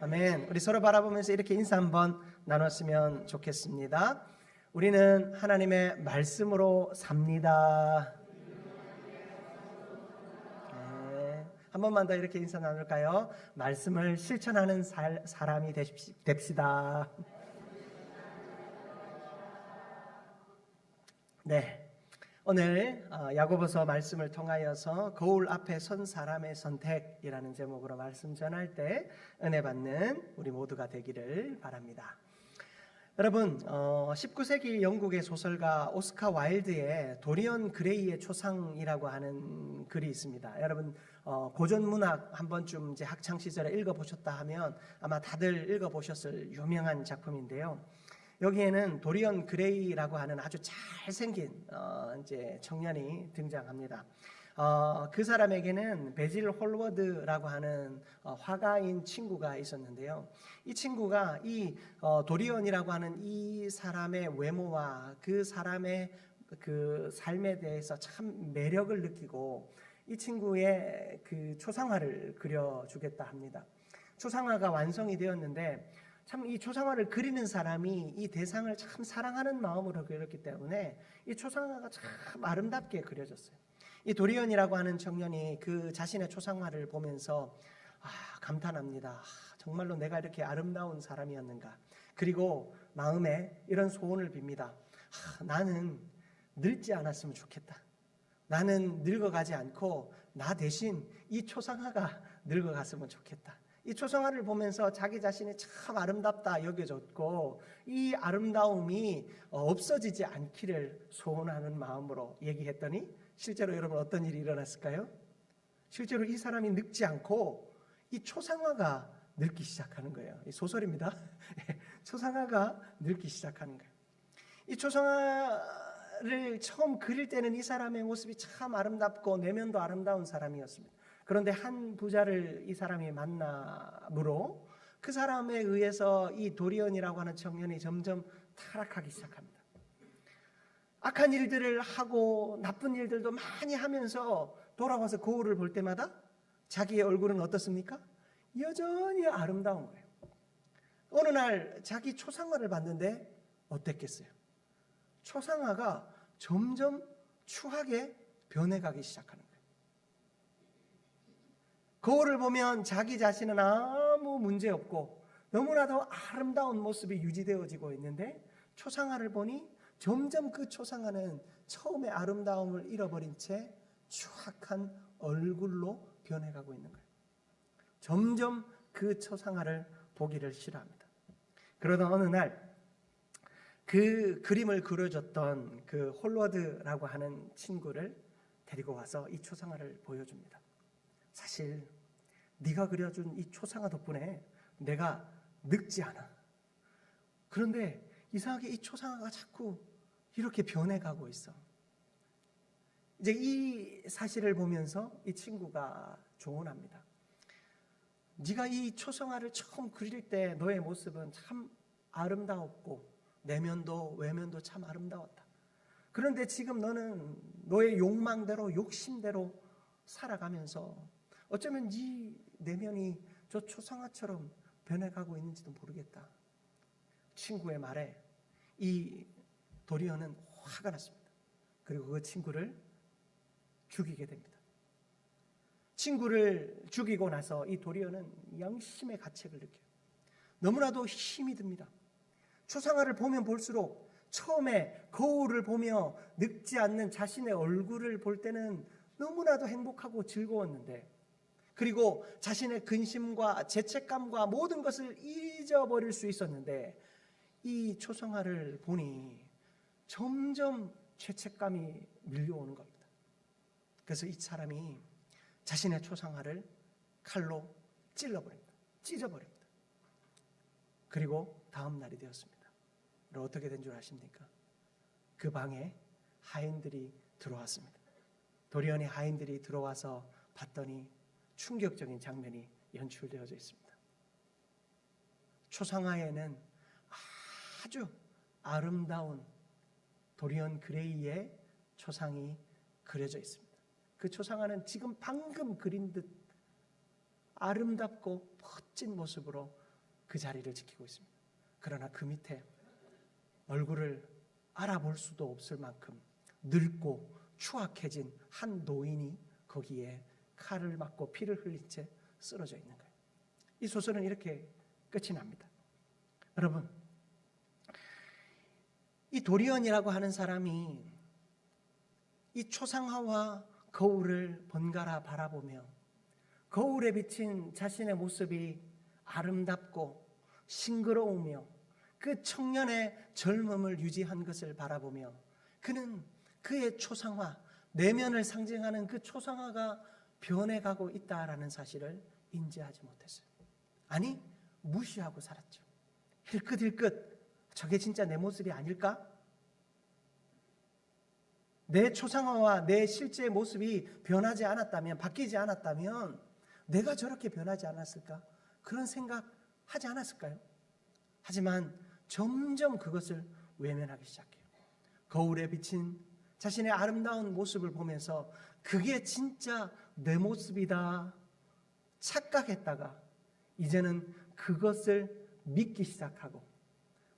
아멘. 우리 서로 바라보면서 이렇게 인사 한번 나눴으면 좋겠습니다. 우리는 하나님의 말씀으로 삽니다. 네. 한 번만 더 이렇게 인사 나눌까요? 말씀을 실천하는 사람이 됩시다. 네. 오늘 야고보서 말씀을 통하여서 거울 앞에 선 사람의 선택이라는 제목으로 말씀 전할 때 은혜 받는 우리 모두가 되기를 바랍니다. 여러분, 19세기 영국의 소설가 오스카 와일드의 도리언 그레이의 초상이라고 하는 글이 있습니다. 여러분, 고전 문학 한 번쯤 이제 학창 시절에 읽어보셨다 하면 아마 다들 읽어보셨을 유명한 작품인데요. 여기에는 도리언 그레이라고 하는 아주 잘생긴 이제 청년이 등장합니다. 그 사람에게는 베질 홀워드라고 하는 화가인 친구가 있었는데요. 이 친구가 이 도리언이라고 하는 이 사람의 외모와 그 사람의 그 삶에 대해서 참 매력을 느끼고 이 친구의 그 초상화를 그려주겠다 합니다. 초상화가 완성이 되었는데 참 이 초상화를 그리는 사람이 이 대상을 참 사랑하는 마음으로 그렸기 때문에 이 초상화가 참 아름답게 그려졌어요. 이 도리언이라고 하는 청년이 그 자신의 초상화를 보면서 감탄합니다. 정말로 내가 이렇게 아름다운 사람이었는가. 그리고 마음에 이런 소원을 빕니다. 나는 늙지 않았으면 좋겠다. 나는 늙어가지 않고 나 대신 이 초상화가 늙어갔으면 좋겠다. 이 초상화를 보면서 자기 자신이 참 아름답다 여겨졌고 이 아름다움이 없어지지 않기를 소원하는 마음으로 얘기했더니 실제로 여러분 어떤 일이 일어났을까요? 실제로 이 사람이 늙지 않고 이 초상화가 늙기 시작하는 거예요. 이 소설입니다. 초상화가 늙기 시작하는 거예요. 이 초상화를 처음 그릴 때는 이 사람의 모습이 참 아름답고 내면도 아름다운 사람이었습니다. 그런데 한 부자를 이 사람이 만남으로 그 사람에 의해서 이 도리언이라고 하는 청년이 점점 타락하기 시작합니다. 악한 일들을 하고 나쁜 일들도 많이 하면서 돌아와서 거울을 볼 때마다 자기의 얼굴은 어떻습니까? 여전히 아름다운 거예요. 어느 날 자기 초상화를 봤는데 어땠겠어요? 초상화가 점점 추하게 변해가기 시작하는 거예요. 거울을 보면 자기 자신은 아무 문제 없고 너무나도 아름다운 모습이 유지되어지고 있는데 초상화를 보니 점점 그 초상화는 처음의 아름다움을 잃어버린 채 추악한 얼굴로 변해가고 있는 거예요. 점점 그 초상화를 보기를 싫어합니다. 그러던 어느 날 그 그림을 그려줬던 그 홀워드라고 하는 친구를 데리고 와서 이 초상화를 보여줍니다. 사실 네가 그려준 이 초상화 덕분에 내가 늙지 않아. 그런데 이상하게 이 초상화가 자꾸 이렇게 변해가고 있어. 이제 이 사실을 보면서 이 친구가 조언합니다. 네가 이 초상화를 처음 그릴 때 너의 모습은 참 아름다웠고 내면도 외면도 참 아름다웠다. 그런데 지금 너는 너의 욕망대로 욕심대로 살아가면서 어쩌면 네 내면이 저 초상화처럼 변해가고 있는지도 모르겠다. 친구의 말에 이 도리언은 화가 났습니다. 그리고 그 친구를 죽이게 됩니다. 친구를 죽이고 나서 이 도리언은 양심의 가책을 느껴요. 너무나도 힘이 듭니다. 초상화를 보면 볼수록 처음에 거울을 보며 늙지 않는 자신의 얼굴을 볼 때는 너무나도 행복하고 즐거웠는데 그리고 자신의 근심과 죄책감과 모든 것을 잊어버릴 수 있었는데 이 초상화를 보니 점점 죄책감이 밀려오는 겁니다. 그래서 이 사람이 자신의 초상화를 칼로 찔러버립니다. 찢어버립니다. 그리고 다음 날이 되었습니다. 그럼 어떻게 된 줄 아십니까? 그 방에 하인들이 들어왔습니다. 도리언의 하인들이 들어와서 봤더니 충격적인 장면이 연출되어져 있습니다. 초상화에는 아주 아름다운 도리언 그레이의 초상이 그려져 있습니다. 그 초상화는 지금 방금 그린 듯 아름답고 멋진 모습으로 그 자리를 지키고 있습니다. 그러나 그 밑에 얼굴을 알아볼 수도 없을 만큼 늙고 추악해진 한 노인이 거기에 칼을 맞고 피를 흘린 채 쓰러져 있는 거예요. 이 소설은 이렇게 끝이 납니다. 여러분, 이 도리언이라고 하는 사람이 이 초상화와 거울을 번갈아 바라보며 거울에 비친 자신의 모습이 아름답고 싱그러우며 그 청년의 젊음을 유지한 것을 바라보며 그는 그의 초상화, 내면을 상징하는 그 초상화가 변해가고 있다라는 사실을 인지하지 못했어요. 아니, 무시하고 살았죠. 힐끗힐끗 저게 진짜 내 모습이 아닐까? 내 초상화와 내 실제 모습이 변하지 않았다면, 바뀌지 않았다면 내가 저렇게 변하지 않았을까? 그런 생각하지 않았을까요? 하지만 점점 그것을 외면하기 시작해요. 거울에 비친 자신의 아름다운 모습을 보면서 그게 진짜 내 모습이다 착각했다가 이제는 그것을 믿기 시작하고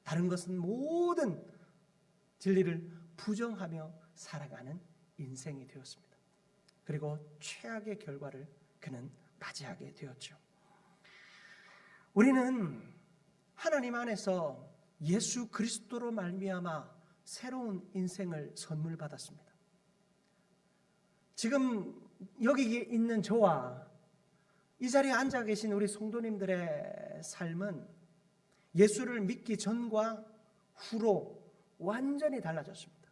다른 것은 모든 진리를 부정하며 살아가는 인생이 되었습니다. 그리고 최악의 결과를 그는 맞이하게 되었죠. 우리는 하나님 안에서 예수 그리스도로 말미암아 새로운 인생을 선물 받았습니다. 지금 여기 있는 저와 이 자리에 앉아 계신 우리 성도님들의 삶은 예수를 믿기 전과 후로 완전히 달라졌습니다.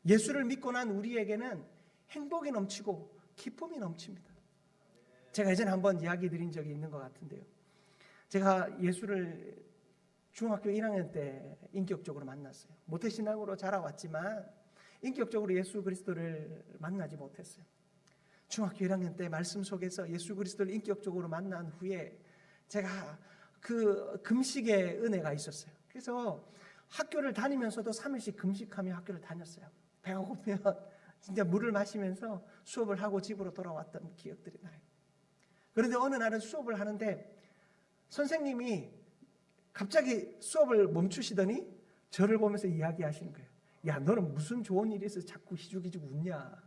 예수를 믿고 난 우리에게는 행복이 넘치고 기쁨이 넘칩니다. 제가 예전에 한번 이야기 드린 적이 있는 것 같은데요. 제가 예수를 중학교 1학년 때 인격적으로 만났어요. 모태신앙으로 자라왔지만 인격적으로 예수 그리스도를 만나지 못했어요. 중학교 1학년 때 말씀 속에서 예수 그리스도를 인격적으로 만난 후에 제가 그 금식의 은혜가 있었어요. 그래서 학교를 다니면서도 3일씩 금식하며 학교를 다녔어요. 배가 고프면 진짜 물을 마시면서 수업을 하고 집으로 돌아왔던 기억들이 나요. 그런데 어느 날은 수업을 하는데 선생님이 갑자기 수업을 멈추시더니 저를 보면서 이야기하시는 거예요. 야, 너는 무슨 좋은 일이 있어서 자꾸 희죽희죽 웃냐?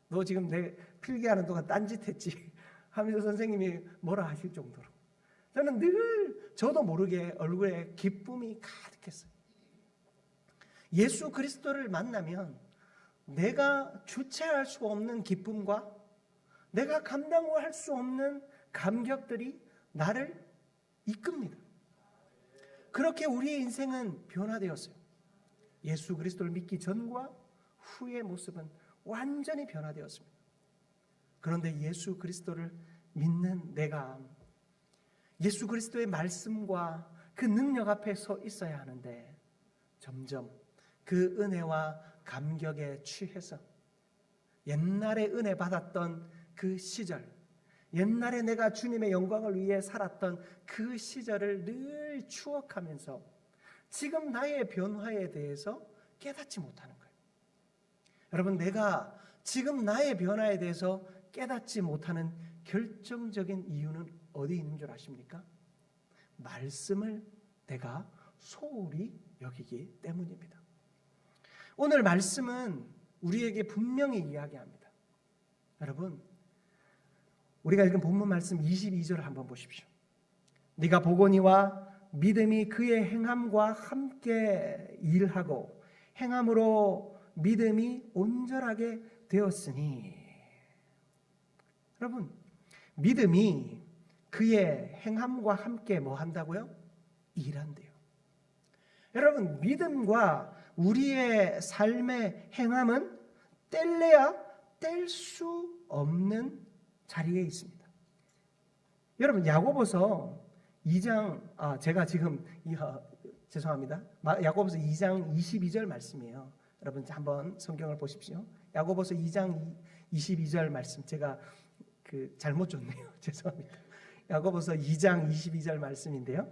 너 지금 내 필기하는 동안 딴짓했지? 하면서 선생님이 뭐라 하실 정도로 저는 늘 저도 모르게 얼굴에 기쁨이 가득했어요. 예수 그리스도를 만나면 내가 주체할 수 없는 기쁨과 내가 감당할 수 없는 감격들이 나를 이끕니다. 그렇게 우리의 인생은 변화되었어요. 예수 그리스도를 믿기 전과 후의 모습은 완전히 변화되었습니다. 그런데 예수 그리스도를 믿는 내가 예수 그리스도의 말씀과 그 능력 앞에 서 있어야 하는데 점점 그 은혜와 감격에 취해서 옛날에 은혜 받았던 그 시절, 옛날에 내가 주님의 영광을 위해 살았던 그 시절을 늘 추억하면서 지금 나의 변화에 대해서 깨닫지 못하는 거예요. 여러분, 내가 지금 나의 변화에 대해서 깨닫지 못하는 결정적인 이유는 어디 있는 줄 아십니까? 말씀을 내가 소홀히 여기기 때문입니다. 오늘 말씀은 우리에게 분명히 이야기합니다. 여러분, 우리가 읽은 본문 말씀 22절을 한번 보십시오. 네가 보거니와 믿음이 그의 행함과 함께 일하고 행함으로 믿음이 온전하게 되었으니. 여러분, 믿음이 그의 행함과 함께 뭐 한다고요? 일한대요. 여러분, 믿음과 우리의 삶의 행함은 뗄래야 뗄 수 없는 자리에 있습니다. 여러분, 야고보서 2장 제가 지금 죄송합니다. 야고보서 2장 22절 말씀이에요. 여러분 한번 성경을 보십시오. 야고보서 2장 22절 말씀 제가 잘못 줬네요. 죄송합니다. 야고보서 2장 22절 말씀인데요.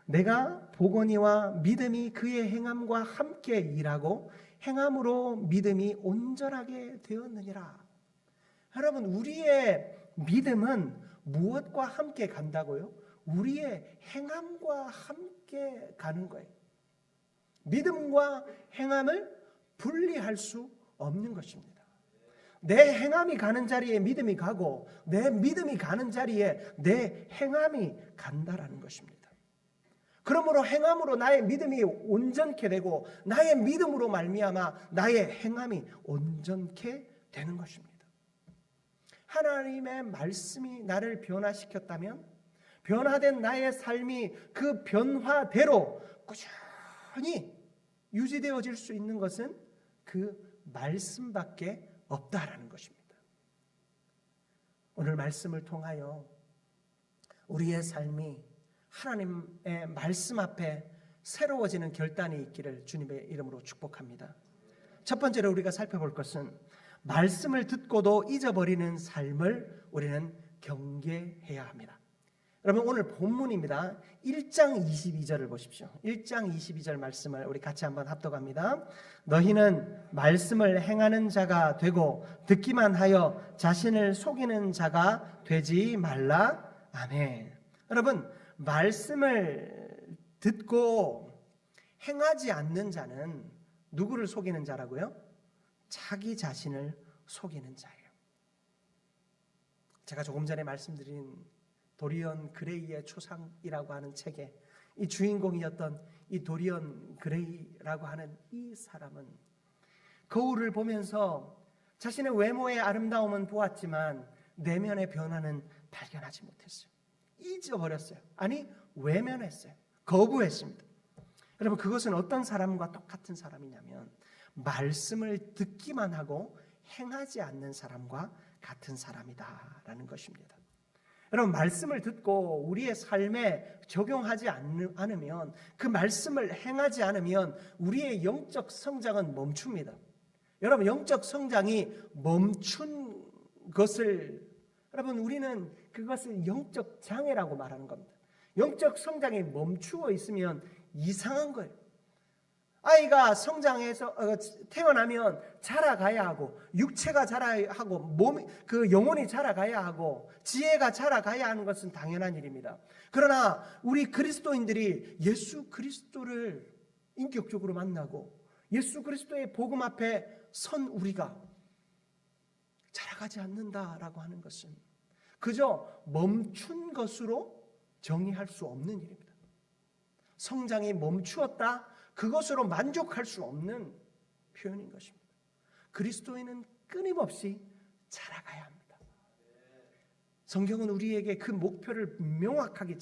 내가 보거니와 믿음이 그의 행함과 함께 일하고 행함으로 믿음이 온전하게 되었느니라. 여러분, 우리의 믿음은 무엇과 함께 간다고요? 우리의 행함과 함께 가는 거예요. 믿음과 행함을 분리할 수 없는 것입니다. 내 행함이 가는 자리에 믿음이 가고 내 믿음이 가는 자리에 내 행함이 간다라는 것입니다. 그러므로 행함으로 나의 믿음이 온전케 되고 나의 믿음으로 말미암아 나의 행함이 온전케 되는 것입니다. 하나님의 말씀이 나를 변화시켰다면 변화된 나의 삶이 그 변화대로 꾸준히 유지되어질 수 있는 것은 그 말씀밖에 없다라는 것입니다. 오늘 말씀을 통하여 우리의 삶이 하나님의 말씀 앞에 새로워지는 결단이 있기를 주님의 이름으로 축복합니다. 첫 번째로 우리가 살펴볼 것은 말씀을 듣고도 잊어버리는 삶을 우리는 경계해야 합니다. 여러분 오늘 본문입니다. 1장 22절을 보십시오. 1장 22절 말씀을 우리 같이 한번 합독합니다. 너희는 말씀을 행하는 자가 되고 듣기만 하여 자신을 속이는 자가 되지 말라. 아멘. 여러분 말씀을 듣고 행하지 않는 자는 누구를 속이는 자라고요? 자기 자신을 속이는 자예요. 제가 조금 전에 말씀드린 도리언 그레이의 초상이라고 하는 책에 이 주인공이었던 이 도리언 그레이라고 하는 이 사람은 거울을 보면서 자신의 외모의 아름다움은 보았지만 내면의 변화는 발견하지 못했어요. 잊어버렸어요. 아니 외면했어요. 거부했습니다. 여러분 그것은 어떤 사람과 똑같은 사람이냐면 말씀을 듣기만 하고 행하지 않는 사람과 같은 사람이다라는 것입니다. 여러분 말씀을 듣고 우리의 삶에 적용하지 않으면 그 말씀을 행하지 않으면 우리의 영적 성장은 멈춥니다. 여러분 영적 성장이 멈춘 것을 여러분 우리는 그것을 영적 장애라고 말하는 겁니다. 영적 성장이 멈추어 있으면 이상한 거예요. 아이가 성장해서 태어나면 자라가야 하고 육체가 자라야 하고 몸 그 영혼이 자라가야 하고 지혜가 자라가야 하는 것은 당연한 일입니다. 그러나 우리 그리스도인들이 예수 그리스도를 인격적으로 만나고 예수 그리스도의 복음 앞에 선 우리가 자라가지 않는다라고 하는 것은 그저 멈춘 것으로 정의할 수 없는 일입니다. 성장이 멈추었다. 그것으로 만족할 수 없는 표현인 것입니다. 그리스도인은 끊임없이 자라가야 합니다. 성경은 우리에게 그 목표를 명확하게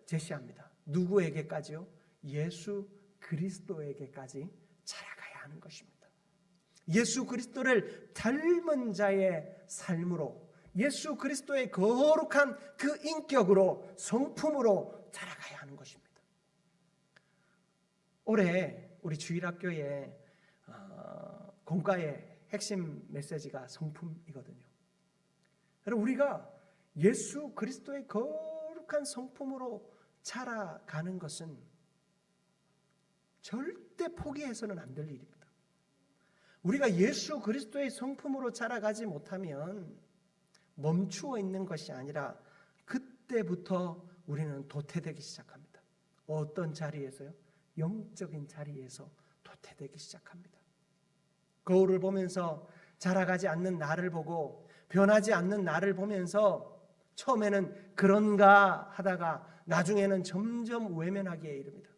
제시합니다. 누구에게까지요? 예수 그리스도에게까지 자라가야 하는 것입니다. 예수 그리스도를 닮은 자의 삶으로 예수 그리스도의 거룩한 그 인격으로 성품으로 자라가야 하는 것입니다. 올해 우리 주일학교의 공과의 핵심 메시지가 성품이거든요. 여러분 우리가 예수 그리스도의 거룩한 성품으로 자라가는 것은 절대 포기해서는 안 될 일입니다. 우리가 예수 그리스도의 성품으로 자라가지 못하면 멈추어 있는 것이 아니라 그때부터 우리는 도태되기 시작합니다. 어떤 자리에서요? 영적인 자리에서 도태되기 시작합니다. 거울을 보면서 자라가지 않는 나를 보고 변하지 않는 나를 보면서 처음에는 그런가 하다가 나중에는 점점 외면하기에 이릅니다.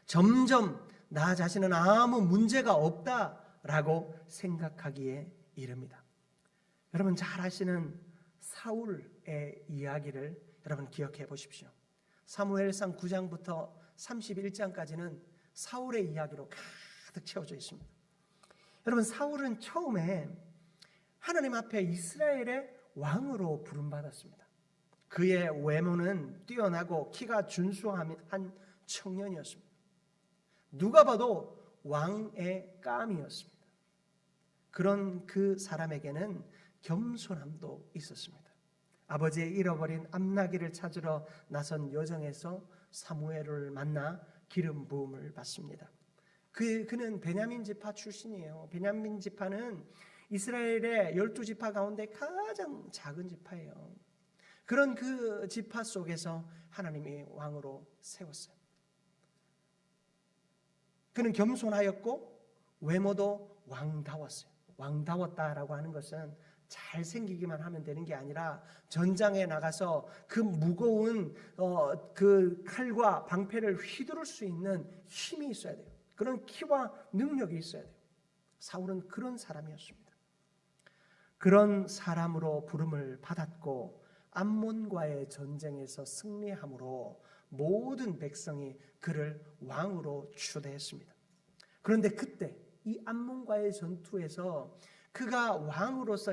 점점 나 자신은 아무 문제가 없다라고 생각하기에 이릅니다. 여러분 잘 아시는 사울의 이야기를 여러분 기억해 보십시오. 사무엘상 9장부터 31장까지는 사울의 이야기로 가득 채워져 있습니다. 여러분 사울은 처음에 하나님 앞에 이스라엘의 왕으로 부름받았습니다. 그의 외모는 뛰어나고 키가 준수한 청년이었습니다. 누가 봐도 왕의 감이었습니다. 그런 그 사람에게는 겸손함도 있었습니다. 아버지의 잃어버린 암나귀를 찾으러 나선 여정에서 사무엘을 만나 기름 부음을 받습니다. 그는 베냐민 지파 출신이에요. 베냐민 지파는 이스라엘의 12지파 가운데 가장 작은 지파예요. 그런 그 지파 속에서 하나님이 왕으로 세웠어요. 그는 겸손하였고 외모도 왕다웠어요. 왕다웠다라고 하는 것은 잘생기기만 하면 되는 게 아니라 전장에 나가서 그 무거운 그 칼과 방패를 휘두를 수 있는 힘이 있어야 돼요. 그런 키와 능력이 있어야 돼요. 사울은 그런 사람이었습니다. 그런 사람으로 부름을 받았고 암몬과의 전쟁에서 승리함으로 모든 백성이 그를 왕으로 추대했습니다. 그런데 그때 이 암몬과의 전투에서 그가 왕으로서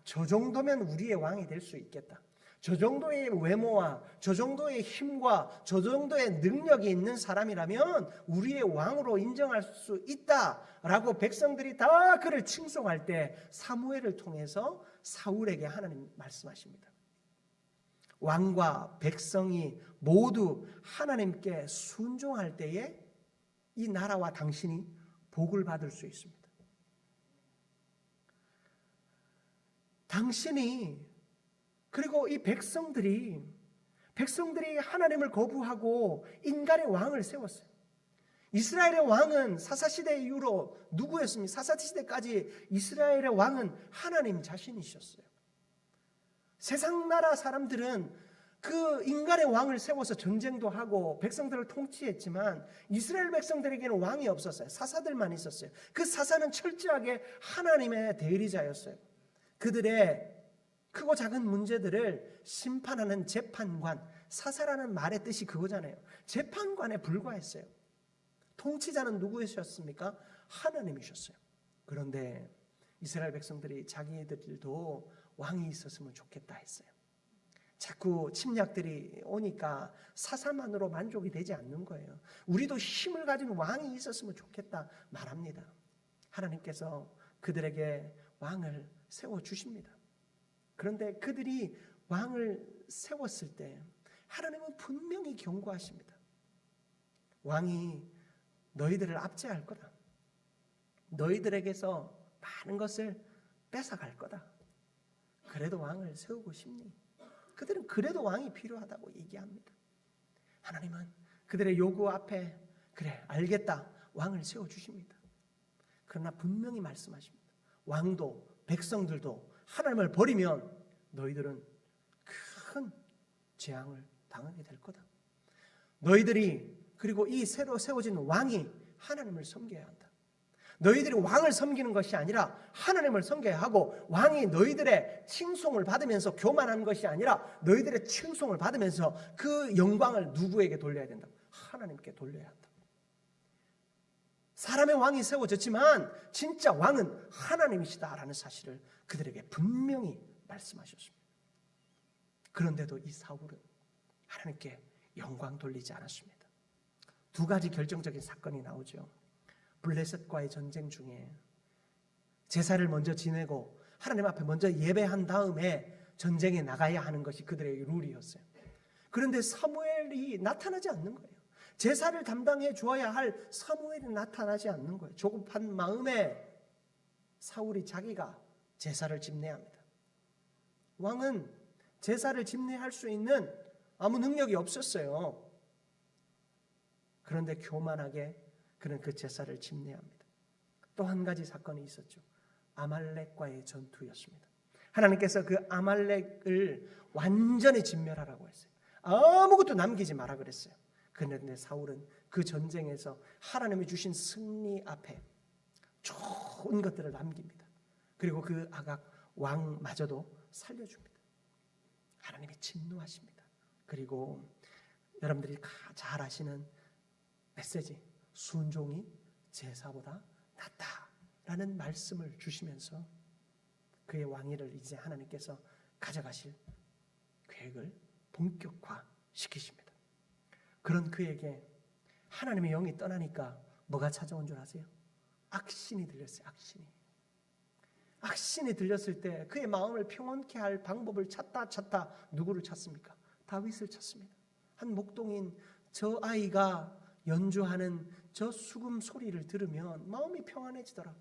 저 정도면 우리의 왕이 될 수 있겠다. 저 정도의 외모와 저 정도의 힘과 저 정도의 능력이 있는 사람이라면 우리의 왕으로 인정할 수 있다라고 백성들이 다 그를 칭송할 때 사무엘을 통해서 사울에게 하나님 말씀하십니다. 왕과 백성이 모두 하나님께 순종할 때에 이 나라와 당신이 복을 받을 수 있습니다. 당신이 그리고 이 백성들이 하나님을 거부하고 인간의 왕을 세웠어요. 이스라엘의 왕은 사사시대 이후로 누구였습니까? 사사시대까지 이스라엘의 왕은 하나님 자신이셨어요. 세상 나라 사람들은 그 인간의 왕을 세워서 전쟁도 하고 백성들을 통치했지만 이스라엘 백성들에게는 왕이 없었어요. 사사들만 있었어요. 그 사사는 철저하게 하나님의 대리자였어요. 그들의 크고 작은 문제들을 심판하는 재판관, 사사라는 말의 뜻이 그거잖아요. 재판관에 불과했어요. 통치자는 누구이셨습니까? 하나님이셨어요. 그런데 이스라엘 백성들이 자기들도 왕이 있었으면 좋겠다 했어요. 자꾸 침략들이 오니까 사사만으로 만족이 되지 않는 거예요. 우리도 힘을 가진 왕이 있었으면 좋겠다 말합니다. 하나님께서 그들에게 왕을 세워주십니다. 그런데 그들이 왕을 세웠을 때 하나님은 분명히 경고하십니다. 왕이 너희들을 압제할 거다. 너희들에게서 많은 것을 뺏어갈 거다. 그래도 왕을 세우고 싶니? 그들은 그래도 왕이 필요하다고 얘기합니다. 하나님은 그들의 요구 앞에 그래 알겠다 왕을 세워주십니다. 그러나 분명히 말씀하십니다. 왕도 백성들도 하나님을 버리면 너희들은 큰 재앙을 당하게 될 거다. 너희들이 그리고 이 새로 세워진 왕이 하나님을 섬겨야 한다. 너희들이 왕을 섬기는 것이 아니라 하나님을 섬겨야 하고 왕이 너희들의 칭송을 받으면서 교만한 것이 아니라 너희들의 칭송을 받으면서 그 영광을 누구에게 돌려야 된다? 하나님께 돌려야 한다. 사람의 왕이 세워졌지만 진짜 왕은 하나님이시다라는 사실을 그들에게 분명히 말씀하셨습니다. 그런데도 이 사울은 하나님께 영광 돌리지 않았습니다. 두 가지 결정적인 사건이 나오죠. 블레셋과의 전쟁 중에 제사를 먼저 지내고 하나님 앞에 먼저 예배한 다음에 전쟁에 나가야 하는 것이 그들의 룰이었어요. 그런데 사무엘이 나타나지 않는 거예요. 제사를 담당해 주어야 할 사무엘이 나타나지 않는 거예요. 조급한 마음에 사울이 자기가 제사를 집례합니다. 왕은 제사를 집례할 수 있는 아무 능력이 없었어요. 그런데 교만하게 그는 그 제사를 집례합니다. 또 한 가지 사건이 있었죠. 아말렉과의 전투였습니다. 하나님께서 그 아말렉을 완전히 진멸하라고 했어요. 아무것도 남기지 마라 그랬어요. 그런데 사울은 그 전쟁에서 하나님이 주신 승리 앞에 좋은 것들을 남깁니다. 그리고 그 아각 왕마저도 살려줍니다. 하나님이 진노하십니다. 그리고 여러분들이 잘 아시는 메시지, 순종이 제사보다 낫다라는 말씀을 주시면서 그의 왕위를 이제 하나님께서 가져가실 계획을 본격화시키십니다. 그런 그에게 하나님의 영이 떠나니까 뭐가 찾아온 줄 아세요? 악신이 들렸어요. 악신이 들렸을 때 그의 마음을 평온케 할 방법을 찾다 누구를 찾습니까? 다윗을 찾습니다. 한 목동인 저 아이가 연주하는 저 수금 소리를 들으면 마음이 평안해지더라.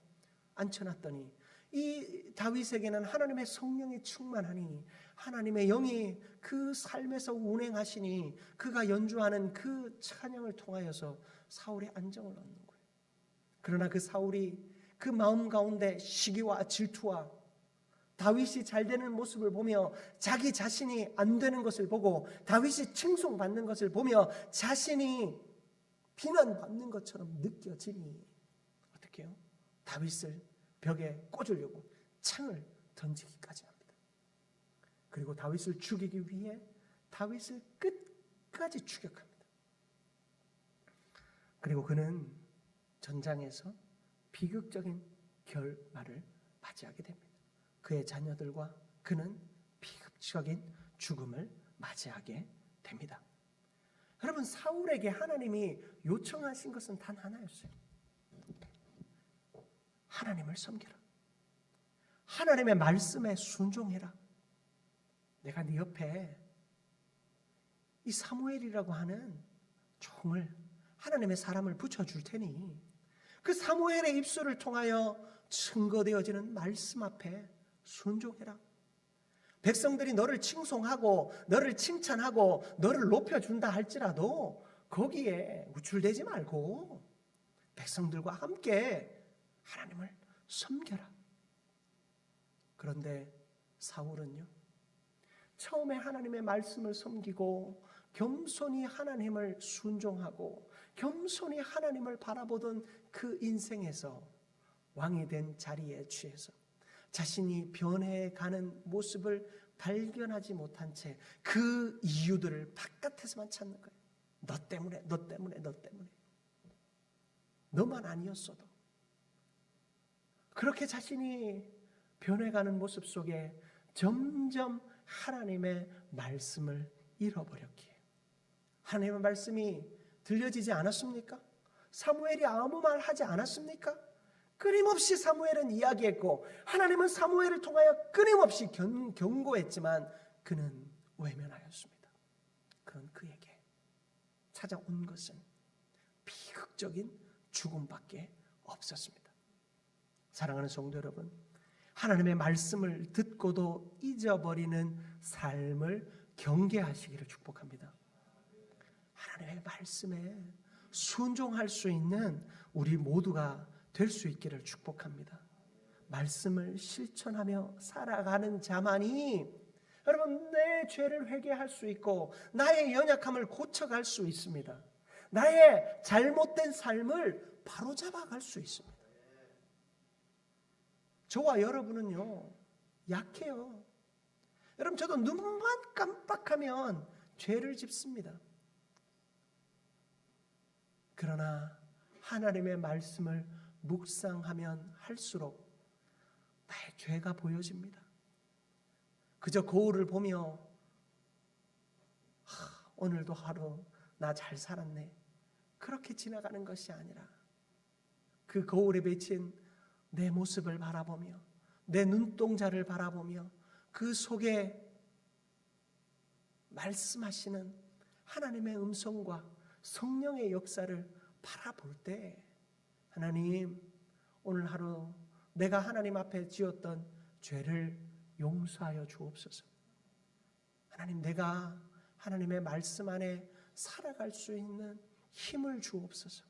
앉혀놨더니 이 다윗에게는 하나님의 성령이 충만하니 하나님의 영이 그 삶에서 운행하시니 그가 연주하는 그 찬양을 통하여서 사울이 안정을 얻는 거예요. 그러나 그 사울이 그 마음 가운데 시기와 질투와 다윗이 잘 되는 모습을 보며 자기 자신이 안 되는 것을 보고 다윗이 칭송받는 것을 보며 자신이 비난받는 것처럼 느껴지니 어떻게 해요? 다윗을 벽에 꽂으려고 창을 던지기까지 합니다. 그리고 다윗을 죽이기 위해 다윗을 끝까지 추격합니다. 그리고 그는 전장에서 비극적인 결말을 맞이하게 됩니다. 그의 자녀들과 그는 비극적인 죽음을 맞이하게 됩니다. 여러분, 사울에게 하나님이 요청하신 것은 단 하나였어요. 하나님을 섬기라. 하나님의 말씀에 순종해라. 내가 네 옆에 이 사무엘이라고 하는 종을, 하나님의 사람을 붙여줄 테니 그 사무엘의 입술을 통하여 증거되어지는 말씀 앞에 순종해라. 백성들이 너를 칭송하고 너를 칭찬하고 너를 높여준다 할지라도 거기에 우쭐대지 말고 백성들과 함께 하나님을 섬겨라. 그런데 사울은요, 처음에 하나님의 말씀을 섬기고 겸손히 하나님을 순종하고 겸손히 하나님을 바라보던 그 인생에서 왕이 된 자리에 취해서 자신이 변해가는 모습을 발견하지 못한 채 그 이유들을 바깥에서만 찾는 거예요. 너 때문에, 너 때문에, 너 때문에. 너만 아니었어도. 그렇게 자신이 변해가는 모습 속에 점점 하나님의 말씀을 잃어버렸기에 하나님의 말씀이 들려지지 않았습니까? 사무엘이 아무 말 하지 않았습니까? 끊임없이 사무엘은 이야기했고 하나님은 사무엘을 통하여 끊임없이 경고했지만 그는 외면하였습니다. 그런 그에게 찾아온 것은 비극적인 죽음밖에 없었습니다. 사랑하는 성도 여러분, 하나님의 말씀을 듣고도 잊어버리는 삶을 경계하시기를 축복합니다. 하나님의 말씀에 순종할 수 있는 우리 모두가 될 수 있기를 축복합니다. 말씀을 실천하며 살아가는 자만이 여러분 내 죄를 회개할 수 있고 나의 연약함을 고쳐갈 수 있습니다. 나의 잘못된 삶을 바로잡아 갈 수 있습니다. 저와 여러분은요 약해요. 여러분 저도 눈만 깜빡하면 죄를 짓습니다. 그러나 하나님의 말씀을 묵상하면 할수록 나의 죄가 보여집니다. 그저 거울을 보며 오늘도 하루 나 잘 살았네 그렇게 지나가는 것이 아니라 그 거울에 비친 내 모습을 바라보며 내 눈동자를 바라보며 그 속에 말씀하시는 하나님의 음성과 성령의 역사를 바라볼 때 하나님 오늘 하루 내가 하나님 앞에 지었던 죄를 용서하여 주옵소서. 하나님 내가 하나님의 말씀 안에 살아갈 수 있는 힘을 주옵소서.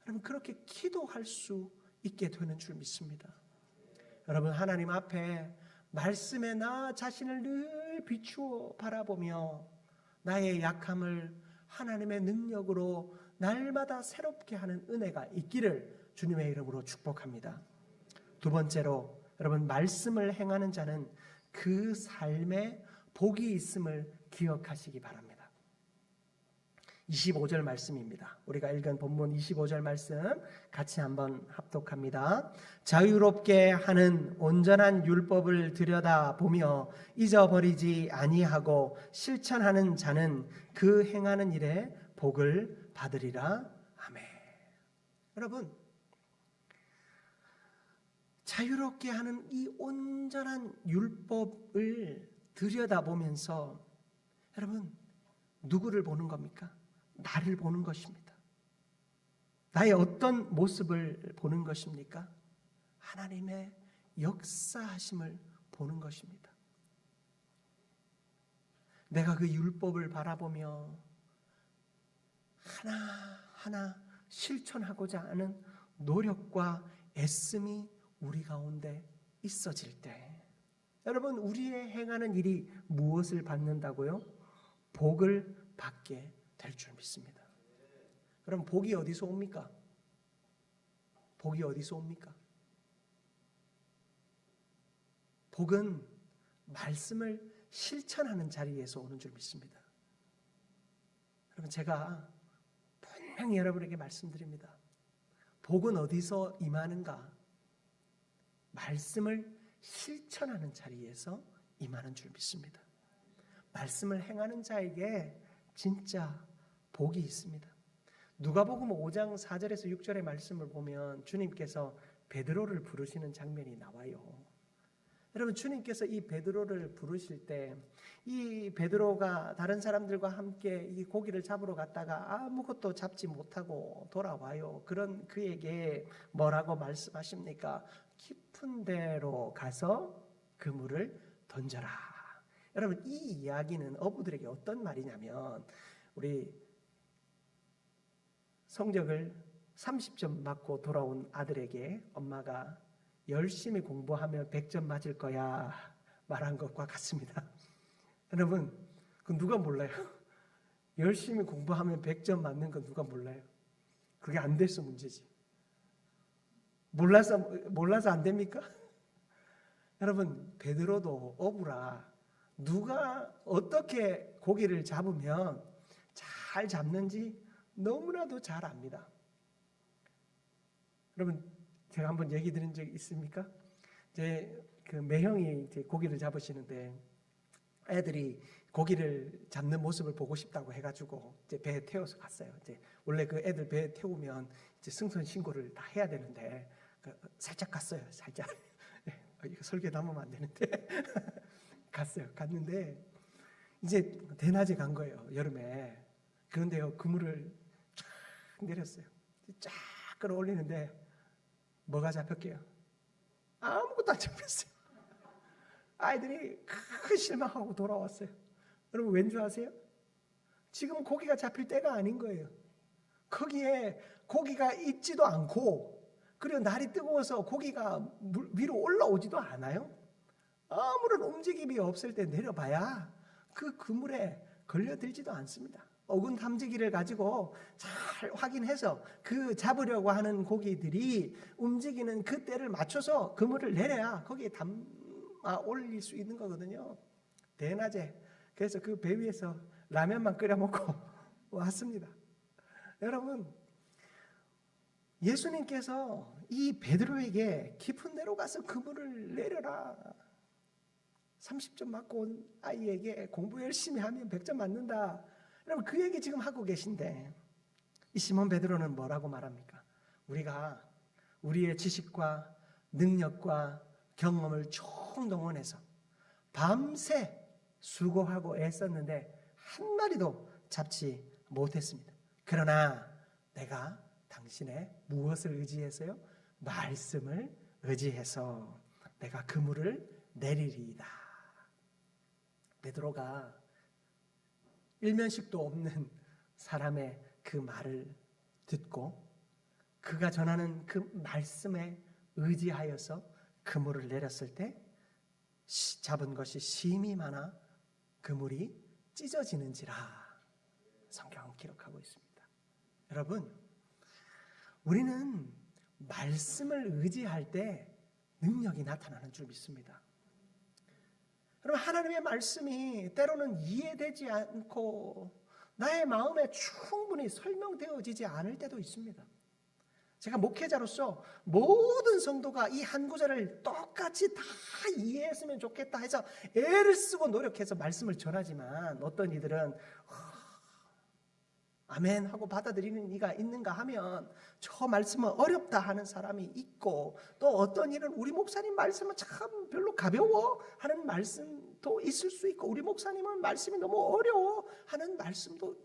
여러분 그렇게 기도할 수 있게 되는 줄 믿습니다. 여러분 하나님 앞에 말씀에 나 자신을 늘 비추어 바라보며 나의 약함을 하나님의 능력으로 날마다 새롭게 하는 은혜가 있기를 주님의 이름으로 축복합니다. 두 번째로 여러분 말씀을 행하는 자는 그 삶에 복이 있음을 기억하시기 바랍니다. 25절 말씀입니다. 우리가 읽은 본문 25절 말씀 같이 한번 합독합니다. 자유롭게 하는 온전한 율법을 들여다보며 잊어버리지 아니하고 실천하는 자는 그 행하는 일에 복을 받으리라. 아멘. 여러분 자유롭게 하는 이 온전한 율법을 들여다보면서 여러분 누구를 보는 겁니까? 나를 보는 것입니다. 나의 어떤 모습을 보는 것입니까? 하나님의 역사하심을 보는 것입니다. 내가 그 율법을 바라보며 하나하나 실천하고자 하는 노력과 애씀이 우리 가운데 있어질 때, 여러분, 우리의 행하는 일이 무엇을 받는다고요? 복을 받게 될 줄 믿습니다. 그럼 복이 어디서 옵니까? 복이 어디서 옵니까? 복은 말씀을 실천하는 자리에서 오는 줄 믿습니다. 여러분, 제가 분명히 여러분에게 말씀드립니다. 복은 어디서 임하는가? 말씀을 실천하는 자리에서 임하는 줄 믿습니다. 말씀을 행하는 자에게 진짜 복이 있습니다. 누가복음 5장 4절에서 6절의 말씀을 보면 주님께서 베드로를 부르시는 장면이 나와요. 여러분, 주님께서 이 베드로를 부르실 때 이 베드로가 다른 사람들과 함께 이 고기를 잡으러 갔다가 아무것도 잡지 못하고 돌아와요. 그런 그에게 뭐라고 말씀하십니까? 깊은 데로 가서 그물을 던져라. 여러분, 이 이야기는 어부들에게 어떤 말이냐면, 우리 성적을 30점 맞고 돌아온 아들에게 엄마가 열심히 공부하면 100점 맞을 거야 말한 것과 같습니다. 여러분, 그 누가 몰라요? 열심히 공부하면 100점 맞는 건 누가 몰라요? 그게 안 돼서 문제지. 몰라서 안 됩니까? 여러분, 베드로도 어부라 누가 어떻게 고기를 잡으면 잘 잡는지 너무나도 잘 압니다. 여러분, 제가 한번 얘기 드린 적 있습니까? 그 매형이 이제 고기를 잡으시는데 애들이 고기를 잡는 모습을 보고 싶다고 해가지고 이제 배에 태워서 갔어요. 이제 원래 그 애들 배에 태우면 이제 승선 신고를 다 해야 되는데 살짝 갔어요. 살짝. 이거 설계 남으면 안 되는데 갔어요. 갔는데 이제 대낮에 간 거예요. 여름에. 그런데요, 그물을 쫙 내렸어요. 쫙 끌어올리는데 뭐가 잡혔게요? 아무것도 안 잡혔어요. 아이들이 큰 실망하고 돌아왔어요. 여러분, 왠 줄 아세요? 지금 고기가 잡힐 때가 아닌 거예요. 거기에 고기가 있지도 않고, 그리고 날이 뜨거워서 고기가 위로 올라오지도 않아요. 아무런 움직임이 없을 때 내려봐야 그 그물에 걸려들지도 않습니다. 어군 탐지기를 가지고 잘 확인해서 그 잡으려고 하는 고기들이 움직이는 그 때를 맞춰서 그물을 내려야 거기에 담아 올릴 수 있는 거거든요. 대낮에. 그래서 그 배 위에서 라면만 끓여 먹고 왔습니다. 여러분, 예수님께서 이 베드로에게 깊은 데로 가서 그물을 내려라. 30점 맞고 온 아이에게 공부 열심히 하면 100점 맞는다. 여러분, 그 얘기 지금 하고 계신데 이 시몬 베드로는 뭐라고 말합니까? 우리가 우리의 지식과 능력과 경험을 총동원해서 밤새 수고하고 애썼는데 한 마리도 잡지 못했습니다. 그러나 내가 당신의 무엇을 의지해서요? 말씀을 의지해서 내가 그물을 내리리이다. 베드로가 일면식도 없는 사람의 그 말을 듣고 그가 전하는 그 말씀에 의지하여서 그물을 내렸을 때 잡은 것이 심히 많아 그물이 찢어지는지라 성경은 기록하고 있습니다. 여러분, 우리는 말씀을 의지할 때 능력이 나타나는 줄 믿습니다. 여러분, 하나님의 말씀이 때로는 이해되지 않고 나의 마음에 충분히 설명되어지지 않을 때도 있습니다. 제가 목회자로서 모든 성도가 이 한 구절을 똑같이 다 이해했으면 좋겠다 해서 애를 쓰고 노력해서 말씀을 전하지만 어떤 이들은 아멘 하고 받아들이는 이가 있는가 하면 저 말씀은 어렵다 하는 사람이 있고, 또 어떤 이는 우리 목사님 말씀은 참 별로 가벼워 하는 말씀도 있을 수 있고, 우리 목사님은 말씀이 너무 어려워 하는 말씀도,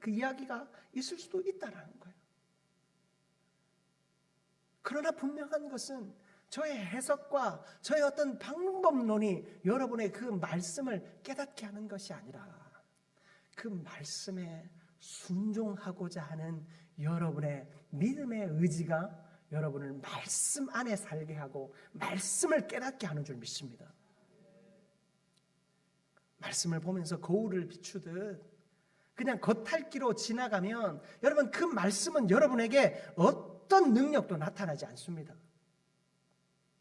그 이야기가 있을 수도 있다라는 거예요. 그러나 분명한 것은 저의 해석과 저의 어떤 방법론이 여러분의 그 말씀을 깨닫게 하는 것이 아니라 그 말씀에 순종하고자 하는 여러분의 믿음의 의지가 여러분을 말씀 안에 살게 하고 말씀을 깨닫게 하는 줄 믿습니다. 말씀을 보면서 거울을 비추듯 그냥 겉핥기로 지나가면 여러분 그 말씀은 여러분에게 어떤 능력도 나타나지 않습니다.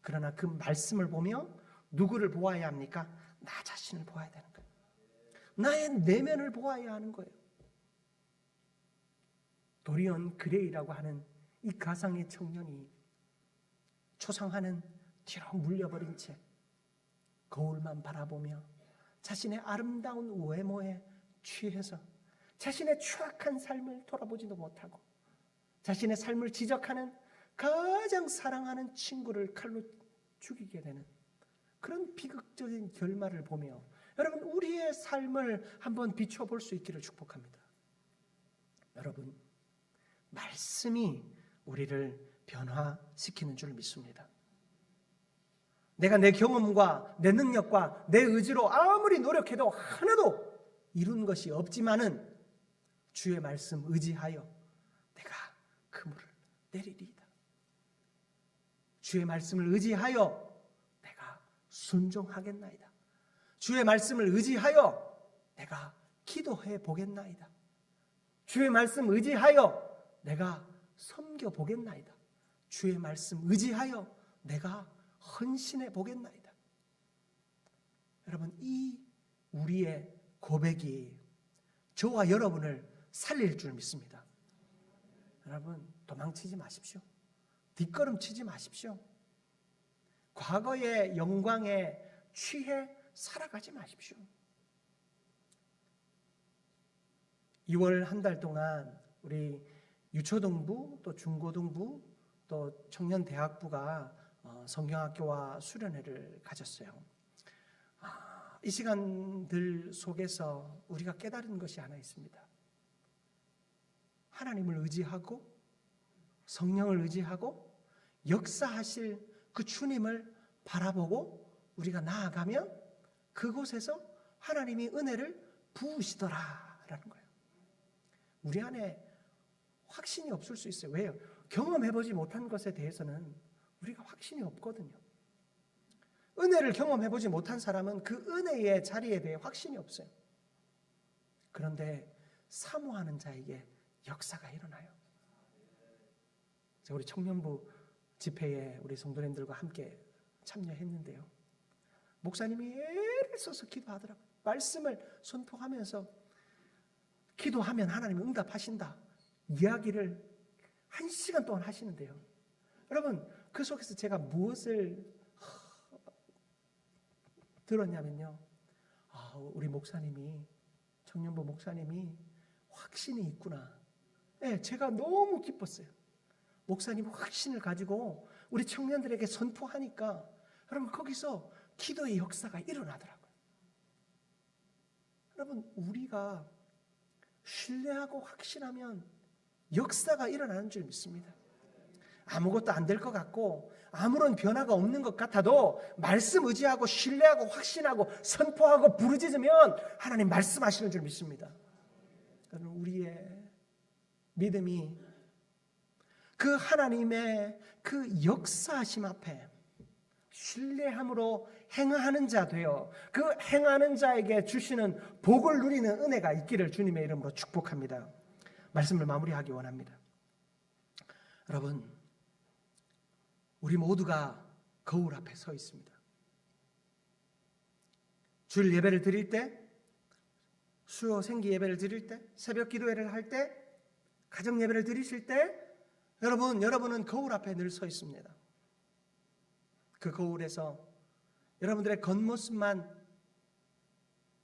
그러나 그 말씀을 보며 누구를 보아야 합니까? 나 자신을 보아야 되는 거예요. 나의 내면을 보아야 하는 거예요. 도리언 그레이라고 하는 이 가상의 청년이 초상화는 뒤로 물려버린 채 거울만 바라보며 자신의 아름다운 외모에 취해서 자신의 추악한 삶을 돌아보지도 못하고 자신의 삶을 지적하는 가장 사랑하는 친구를 칼로 죽이게 되는 그런 비극적인 결말을 보며 여러분 우리의 삶을 한번 비춰볼 수 있기를 축복합니다. 여러분 말씀이 우리를 변화시키는 줄 믿습니다. 내가 내 경험과 내 능력과 내 의지로 아무리 노력해도 하나도 이룬 것이 없지만은 주의 말씀 의지하여 내가 그물을 내리리이다. 주의 말씀을 의지하여 내가 순종하겠나이다. 주의 말씀을 의지하여 내가 기도해 보겠나이다. 주의 말씀 의지하여 내가 섬겨 보겠나이다. 주의 말씀 의지하여 내가 헌신해 보겠나이다. 여러분 이 우리의 고백이 저와 여러분을 살릴 줄 믿습니다. 여러분 도망치지 마십시오. 뒷걸음치지 마십시오. 과거의 영광에 취해 살아가지 마십시오. 2월 한 달 동안 우리 유초등부 또 중고등부 또 청년대학부가 성경학교와 수련회를 가졌어요. 이 시간들 속에서 우리가 깨달은 것이 하나 있습니다. 하나님을 의지하고 성령을 의지하고 역사하실 그 주님을 바라보고 우리가 나아가면 그곳에서 하나님이 은혜를 부으시더라라는 거예요. 우리 안에 확신이 없을 수 있어요. 왜요? 경험해보지 못한 것에 대해서는 우리가 확신이 없거든요. 은혜를 경험해보지 못한 사람은 그 은혜의 자리에 대해 확신이 없어요. 그런데 사모하는 자에게 역사가 일어나요. 우리 청년부 집회에 우리 성도님들과 함께 참여했는데요. 목사님이 애를 써서 기도하더라고요. 말씀을 선포하면서 기도하면 하나님이 응답하신다. 이야기를 1시간 동안 하시는데요. 여러분 그 속에서 제가 무엇을 들었냐면요. 우리 목사님이 청년부 목사님이 확신이 있구나. 네, 제가 너무 기뻤어요. 목사님 확신을 가지고 우리 청년들에게 선포하니까 여러분 거기서 기도의 역사가 일어나더라고요. 여러분 우리가 신뢰하고 확신하면 역사가 일어나는 줄 믿습니다. 아무것도 안 될 것 같고 아무런 변화가 없는 것 같아도 말씀 의지하고 신뢰하고 확신하고 선포하고 부르짖으면 하나님 말씀하시는 줄 믿습니다. 우리의 믿음이 그 하나님의 그 역사하심 앞에 신뢰함으로 행하는 자 되어 그 행하는 자에게 주시는 복을 누리는 은혜가 있기를 주님의 이름으로 축복합니다. 말씀을 마무리하기 원합니다. 여러분 우리 모두가 거울 앞에 서 있습니다. 주일 예배를 드릴 때, 수요 생기 예배를 드릴 때, 새벽 기도회를 할 때, 가정 예배를 드리실 때 여러분은 거울 앞에 늘 서 있습니다. 그 거울에서 여러분들의 겉모습만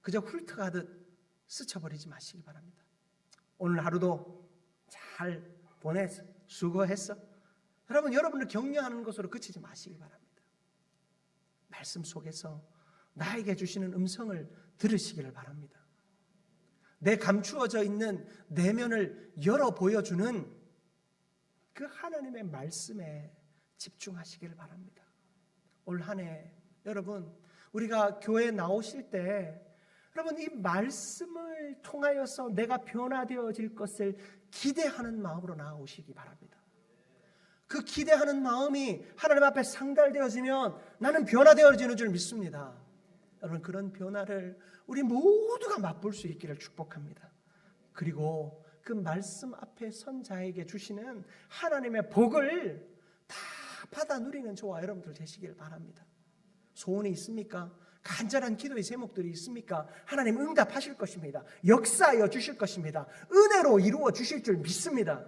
그저 훑어가듯 스쳐버리지 마시기 바랍니다. 오늘 하루도 잘 보냈어, 수고했어. 여러분을 격려하는 것으로 그치지 마시기 바랍니다. 말씀 속에서 나에게 주시는 음성을 들으시기를 바랍니다. 내 감추어져 있는 내면을 열어 보여주는 그 하나님의 말씀에 집중하시기를 바랍니다. 올 한 해 여러분 우리가 교회에 나오실 때 여러분 이 말씀을 통하여서 내가 변화되어질 것을 기대하는 마음으로 나오시기 바랍니다. 그 기대하는 마음이 하나님 앞에 상달되어지면 나는 변화되어지는 줄 믿습니다. 여러분 그런 변화를 우리 모두가 맛볼 수 있기를 축복합니다. 그리고 그 말씀 앞에 선 자에게 주시는 하나님의 복을 다 받아 누리는 저와 여러분들 되시길 바랍니다. 소원이 있습니까? 간절한 기도의 제목들이 있습니까? 하나님 응답하실 것입니다. 역사하여 주실 것입니다. 은혜로 이루어 주실 줄 믿습니다.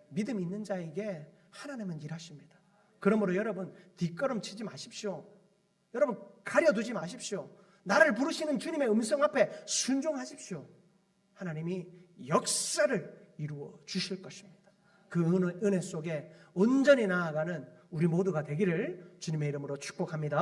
믿음 있는 자에게 하나님은 일하십니다. 그러므로 여러분 뒷걸음 치지 마십시오. 여러분 가려두지 마십시오. 나를 부르시는 주님의 음성 앞에 순종하십시오. 하나님이 역사를 이루어 주실 것입니다. 그 은혜 속에 온전히 나아가는 우리 모두가 되기를 주님의 이름으로 축복합니다.